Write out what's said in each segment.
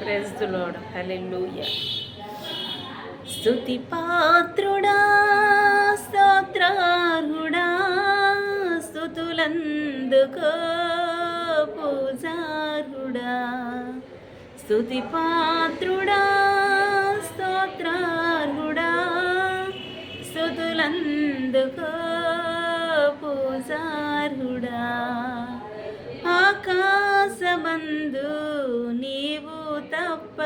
Praise the lord. హల్లెలూయా. స్తుతి పాత్రుడా, స్తోత్రార్హుడా, స్తుతులందుకో పూజార్హుడా. స్తుతి పాత్రుడా, స్తోత్రార్హుడా, స్తుతులందుకో పూజార్హుడా. ఆకాశమందు నీవు తప్ప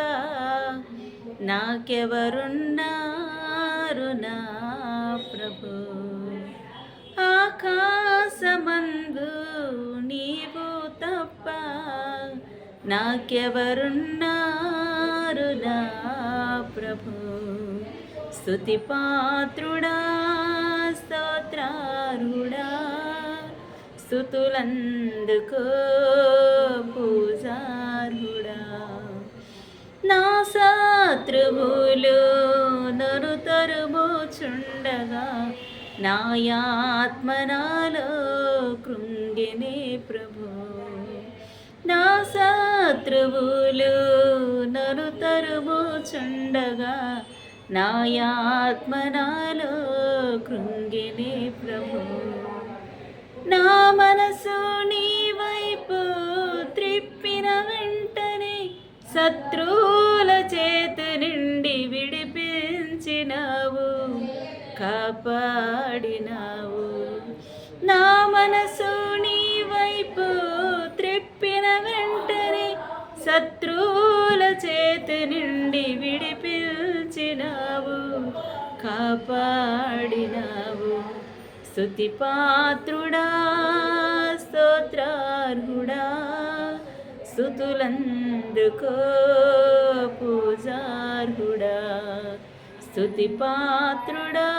నాకెవరున్నారు నా ప్రభు. ఆకాశమందు నీవు తప్ప నాకెవరున్నారు నా ప్రభు. స్తుతి పాత్రుడా, స్తోత్రార్హుడా, స్తుతులందుకో పూజార్హుడా. నా శత్రువులు నన్ను తరుముచుండగా నా ఆత్మ నాలో కృంగినే ప్రభు. నా శత్రువులు నన్ను తరుముచుండగా నా ఆత్మ నాలో కృంగినే ప్రభు. నా మనసు నీ వైపు త్రిప్పిన వెంటనే శత్రువుల చేతి నుండి విడిపించినావు, కాపాడినావు. నా మనసు నీ వైపు త్రిప్పిన వెంటనే శత్రువుల చేతి నుండి విడిపించినావు, కాపాడినావు. స్తుతి పాత్రుడా, స్తోత్రార్హుడా, స్తుతులందుకో పూజార్హుడా. స్తుతి పాత్రుడా.